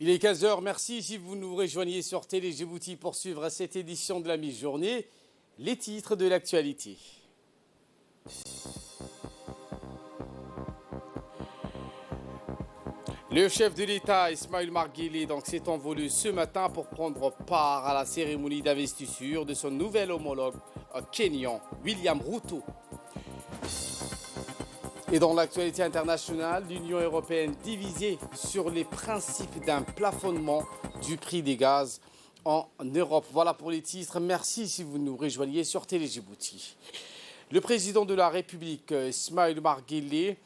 Il est 15 h, merci si vous nous rejoignez sur Télé Djibouti pour suivre cette édition de la mi-journée. Les titres de l'actualité. Le chef de l'État, Ismaïl Omar Guelleh, s'est envolé ce matin pour prendre part à la cérémonie d'investiture de son nouvel homologue kényan, William Ruto. Et dans l'actualité internationale, l'Union européenne divisée sur les principes d'un plafonnement du prix des gaz en Europe. Voilà pour les titres. Merci si vous nous rejoignez sur Télé Djibouti. Le président de la République, Ismaïl Omar Guelleh,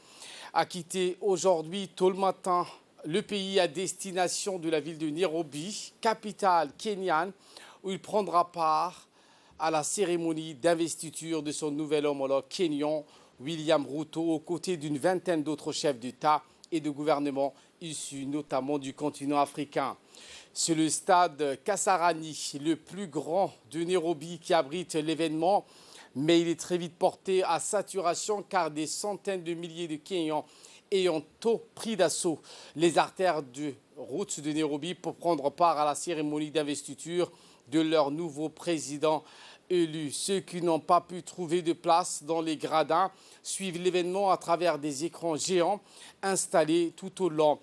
a quitté aujourd'hui tôt le matin le pays à destination de la ville de Nairobi, capitale kenyane, où il prendra part à la cérémonie d'investiture de son nouvel homologue kényan, William Ruto, aux côtés d'une vingtaine d'autres chefs d'État et de gouvernement issus notamment du continent africain. C'est le stade Kasarani, le plus grand de Nairobi, qui abrite l'événement, mais il est très vite porté à saturation car des centaines de milliers de Kenyans ayant pris d'assaut les artères de route de Nairobi pour prendre part à la cérémonie d'investiture de leur nouveau président élu. Ceux qui n'ont pas pu trouver de place dans les gradins suivent l'événement à travers des écrans géants installés tout au long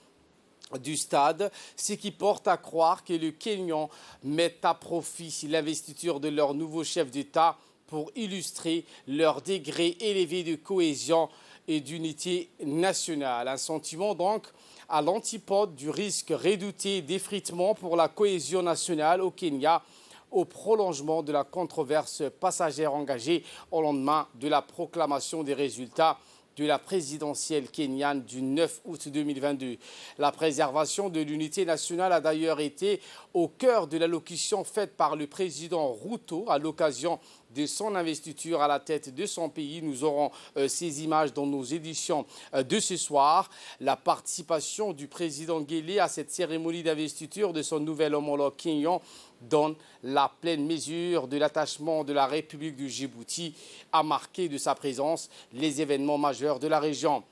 du stade, ce qui porte à croire que les Kenyans mettent à profit l'investiture de leur nouveau chef d'État pour illustrer leur degré élevé de cohésion et d'unité nationale. Un sentiment donc à l'antipode du risque redouté d'effritement pour la cohésion nationale au Kenya, au prolongement de la controverse passagère engagée au lendemain de la proclamation des résultats de la présidentielle kenyane du 9 août 2022. La préservation de l'unité nationale a d'ailleurs été au cœur de l'allocution faite par le président Ruto à l'occasion de son investiture à la tête de son pays. Nous aurons ces images dans nos éditions de ce soir. La participation du président Guelleh à cette cérémonie d'investiture de son nouvel homologue kényan donne la pleine mesure de l'attachement de la République du Djibouti à marquer de sa présence les événements majeurs de la région.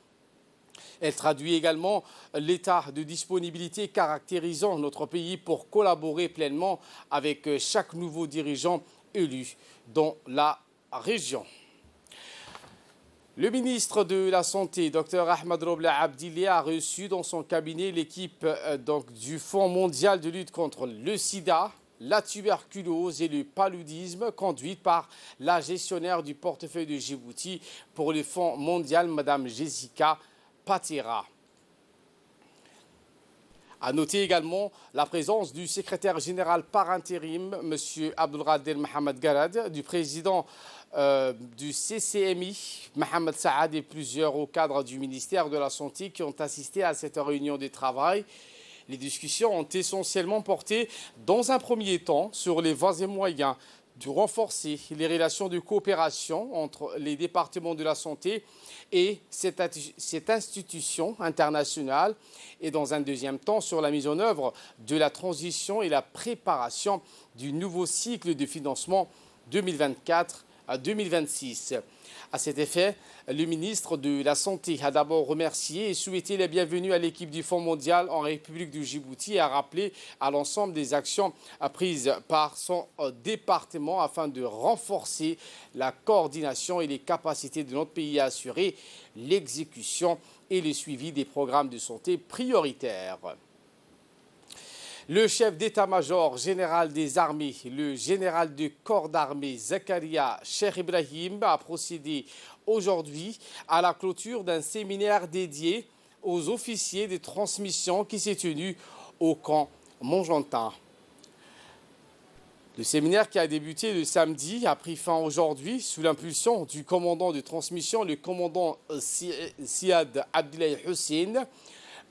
Elle traduit également l'état de disponibilité caractérisant notre pays pour collaborer pleinement avec chaque nouveau dirigeant élu dans la région. Le ministre de la Santé, Dr Ahmed Robleh Abdillah, a reçu dans son cabinet l'équipe du Fonds mondial de lutte contre le sida, la tuberculose et le paludisme, conduite par la gestionnaire du portefeuille de Djibouti pour le Fonds mondial, Mme Jessica Patera. À noter également la présence du secrétaire général par intérim, M. Abdelrader Mohamed Garad, du président du CCMI, Mohamed Saad, et plusieurs hauts cadres du ministère de la Santé qui ont assisté à cette réunion de travail. Les discussions ont essentiellement porté, dans un premier temps, sur les voies et moyens de renforcer les relations de coopération entre les départements de la santé et cette institution internationale, et dans un deuxième temps sur la mise en œuvre de la transition et la préparation du nouveau cycle de financement 2024 à 2026. À cet effet, le ministre de la Santé a d'abord remercié et souhaité la bienvenue à l'équipe du Fonds mondial en République du Djibouti et a rappelé à l'ensemble des actions prises par son département afin de renforcer la coordination et les capacités de notre pays à assurer l'exécution et le suivi des programmes de santé prioritaires. Le chef d'état-major général des armées, le général de corps d'armée Zakaria Cheikh Ibrahim, a procédé aujourd'hui à la clôture d'un séminaire dédié aux officiers de transmission qui s'est tenu au camp Montgentin. Le séminaire qui a débuté le samedi a pris fin aujourd'hui sous l'impulsion du commandant de transmission, le commandant Siad Abdoulaye Hussein.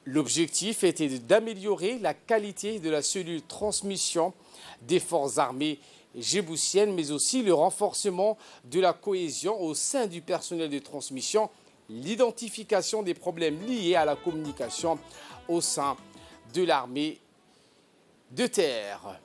L'objectif était d'améliorer la qualité de la cellule transmission des forces armées djiboutiennes, mais aussi le renforcement de la cohésion au sein du personnel de transmission l'identification des problèmes liés à la communication au sein de l'armée de terre.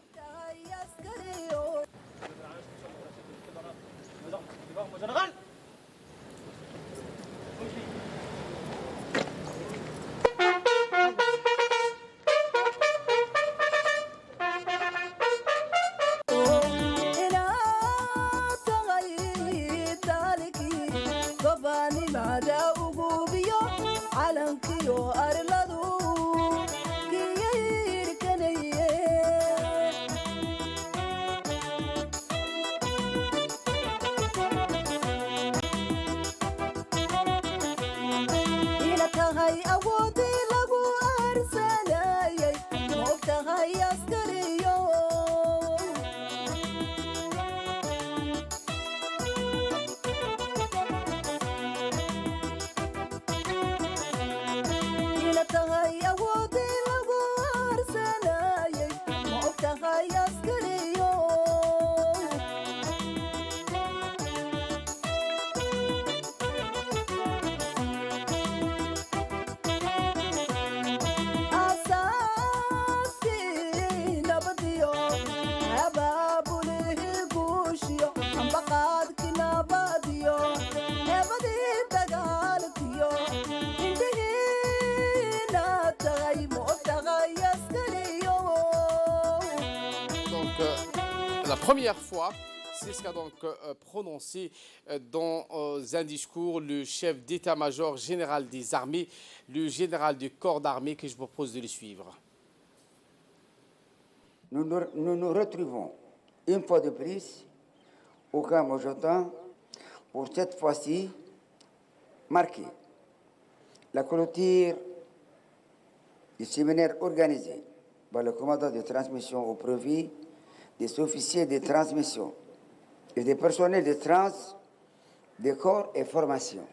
La première fois, c'est ce qu'a donc prononcé dans un discours le chef d'état-major général des armées, le général du corps d'armée, que je vous propose de le suivre. Nous nous retrouvons une fois de plus au camp Mojotan pour cette fois-ci marquer la clôture du séminaire organisé par le commandant de transmission au profit des officiers de transmission et des personnels de trans, des corps et formation.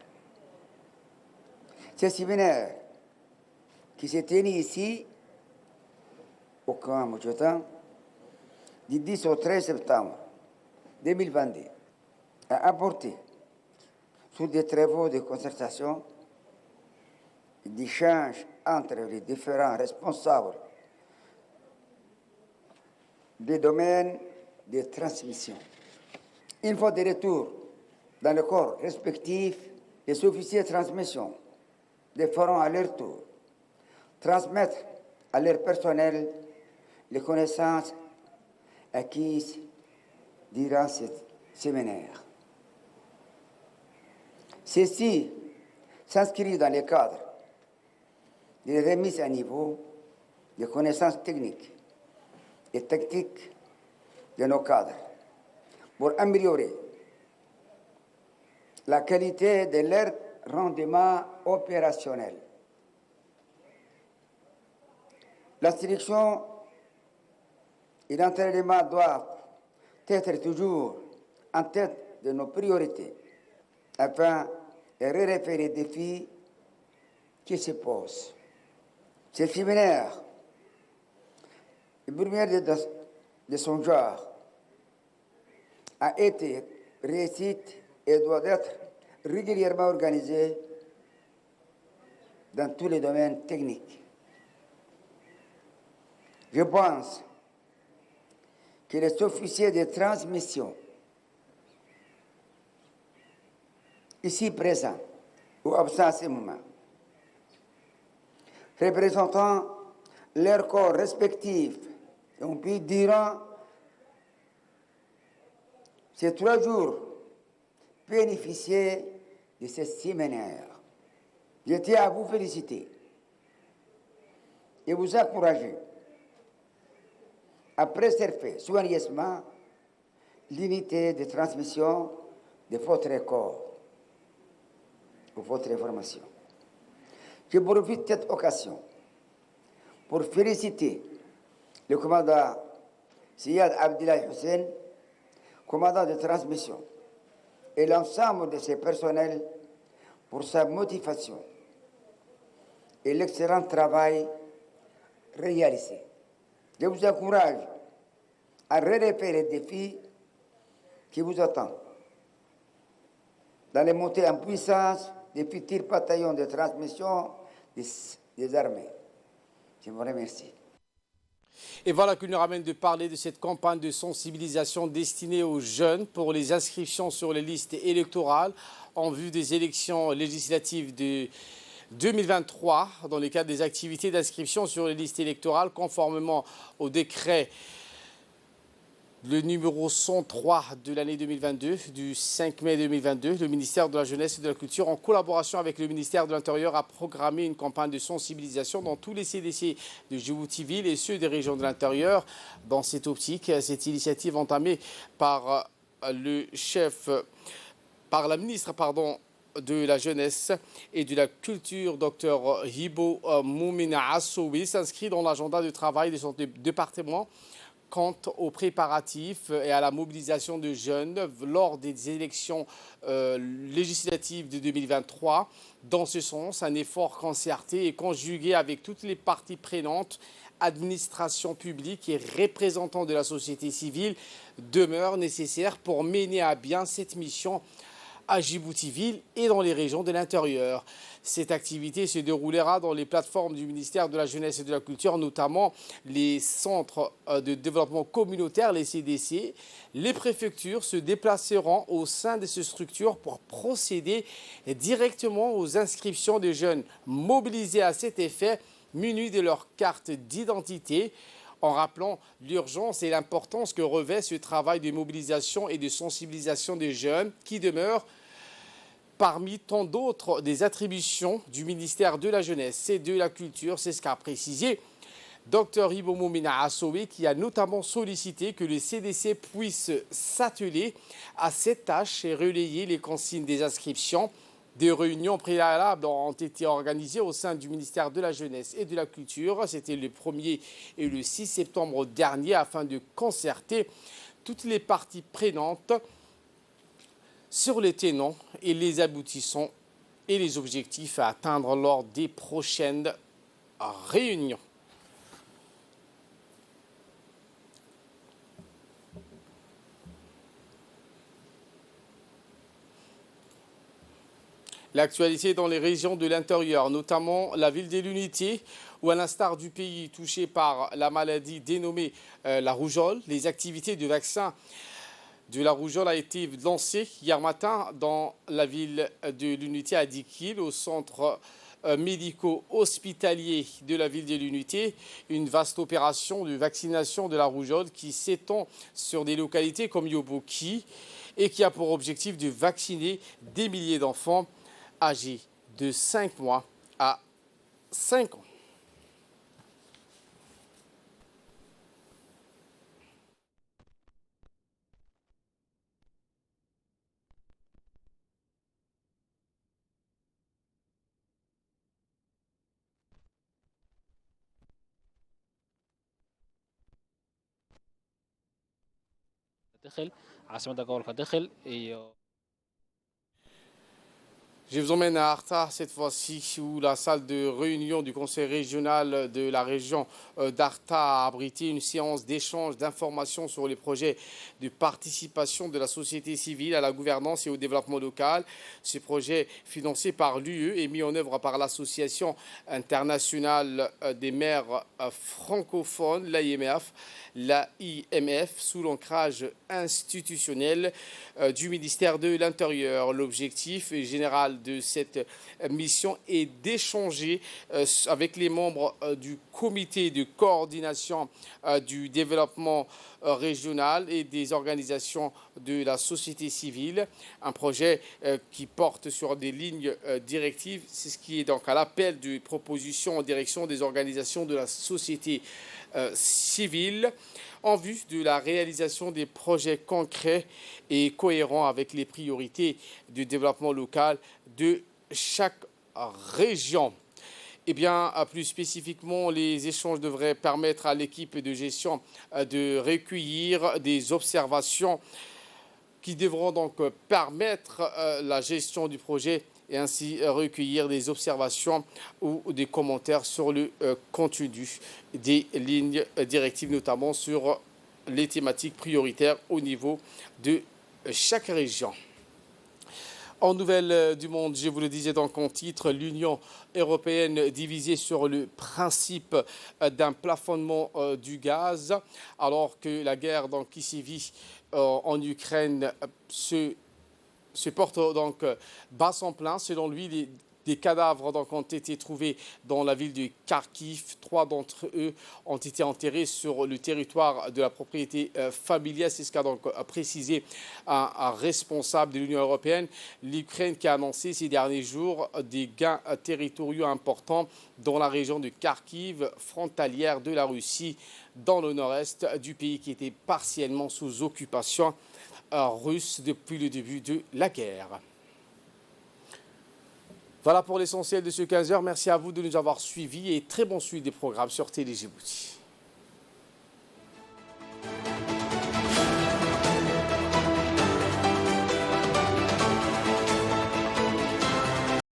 Ce séminaire qui s'est tenu ici, au camp Mojotan, du 10 au 13 septembre 2022, a apporté, sous des travaux de concertation et d'échange entre les différents responsables des domaines de transmission. Une fois de retour dans le corps respectif, les officiers de transmission devront à leur tour transmettre à leur personnel les connaissances acquises durant ce séminaire. Ceci s'inscrit dans le cadre de la remise à niveau des connaissances techniques et tactiques de nos cadres pour améliorer la qualité de leur rendement opérationnel. L'instruction et l'entraînement doivent être toujours en tête de nos priorités afin de relever les défis qui se posent. Ce séminaire, le premier de son genre, a été réussite et doit être régulièrement organisé dans tous les domaines techniques. Je pense que les officiers de transmission ici présents ou absents à ce moment, représentant leurs corps respectifs, ont pu, durant ces 3 jours, bénéficier de ce séminaire. Je tiens à vous féliciter et vous encourager à préserver soigneusement l'unité de transmission de votre corps ou votre formation. Je profite de cette occasion pour féliciter le commandant Syed Abdillahi Hussein, commandant de transmission, et l'ensemble de ses personnels pour sa motivation et l'excellent travail réalisé. Je vous encourage à relever les défis qui vous attendent dans les montées en puissance des petits bataillons de transmission des armées. Je vous remercie. Et voilà qui nous ramène de parler de cette campagne de sensibilisation destinée aux jeunes pour les inscriptions sur les listes électorales en vue des élections législatives de 2023 dans le cadre des activités d'inscription sur les listes électorales conformément au décret le numéro 103 de l'année 2022, du 5 mai 2022, le ministère de la Jeunesse et de la Culture, en collaboration avec le ministère de l'Intérieur, a programmé une campagne de sensibilisation dans tous les CDC de Djibouti-Ville et ceux des régions de l'intérieur. Dans cette optique, cette initiative entamée par par la ministre, de la Jeunesse et de la Culture, Dr Hibo Moumina Assoui, s'inscrit dans l'agenda de travail de son département quant aux préparatifs et à la mobilisation de jeunes lors des élections législatives de 2023. Dans ce sens, un effort concerté et conjugué avec toutes les parties prenantes, administration publique et représentants de la société civile, demeure nécessaire pour mener à bien cette mission à Djibouti-Ville et dans les régions de l'intérieur. Cette activité se déroulera dans les plateformes du ministère de la Jeunesse et de la Culture, notamment les centres de développement communautaire, les CDC. Les préfectures se déplaceront au sein de ces structures pour procéder directement aux inscriptions des jeunes mobilisés à cet effet, munis de leur carte d'identité, en rappelant l'urgence et l'importance que revêt ce travail de mobilisation et de sensibilisation des jeunes qui demeure parmi tant d'autres des attributions du ministère de la Jeunesse et de la Culture. C'est ce qu'a précisé Dr Hibo Moumina Assoui, qui a notamment sollicité que le CDC puisse s'atteler à cette tâche et relayer les consignes des inscriptions. Des réunions préalables ont été organisées au sein du ministère de la Jeunesse et de la Culture. C'était le 1er et le 6 septembre dernier afin de concerter toutes les parties prenantes sur les tenants et les aboutissants et les objectifs à atteindre lors des prochaines réunions. L'actualité dans les régions de l'intérieur, notamment la ville de l'Unité, où à l'instar du pays touché par la maladie dénommée la rougeole, les activités de vaccin de la rougeole a été lancée hier matin dans la ville de l'Unité à Dikil, au centre médico-hospitalier de la ville de l'Unité. Une vaste opération de vaccination de la rougeole qui s'étend sur des localités comme Yoboki et qui a pour objectif de vacciner des milliers d'enfants âgés de 5 mois à 5 ans. دخل عاصمة gobolka دخل Je vous emmène à Arta cette fois-ci, où la salle de réunion du conseil régional de la région d'Arta a abrité une séance d'échange d'informations sur les projets de participation de la société civile à la gouvernance et au développement local. Ce projet, financé par l'UE, est mis en œuvre par l'Association internationale des maires francophones, l'AIMF, sous l'ancrage institutionnel du ministère de l'Intérieur. L'objectif général de cette mission est d'échanger avec les membres du comité de coordination du développement régional et des organisations de la société civile. Un projet qui porte sur des lignes directives. C'est ce qui est donc à l'appel de propositions en direction des organisations de la société civile en vue de la réalisation des projets concrets et cohérents avec les priorités du développement local de chaque région. Eh bien, plus spécifiquement, les échanges devraient permettre à l'équipe de gestion de recueillir des observations qui devront donc permettre la gestion du projet et ainsi recueillir des observations ou des commentaires sur le contenu des lignes directives, notamment sur les thématiques prioritaires au niveau de chaque région. En nouvelles du monde, je vous le disais donc en titre, l'Union européenne divisée sur le principe d'un plafonnement du gaz, alors que la guerre donc, qui sévit en Ukraine se porte donc bas son plein. Selon lui, des cadavres donc, ont été trouvés dans la ville de Kharkiv. 3 d'entre eux ont été enterrés sur le territoire de la propriété familiale. C'est ce qu'a donc précisé un responsable de l'Union européenne. L'Ukraine qui a annoncé ces derniers jours des gains territoriaux importants dans la région de Kharkiv, frontalière de la Russie, dans le nord-est du pays qui était partiellement sous occupation russe depuis le début de la guerre. Voilà pour l'essentiel de ce 15h. Merci à vous de nous avoir suivis et très bon suivi des programmes sur Télé Djibouti.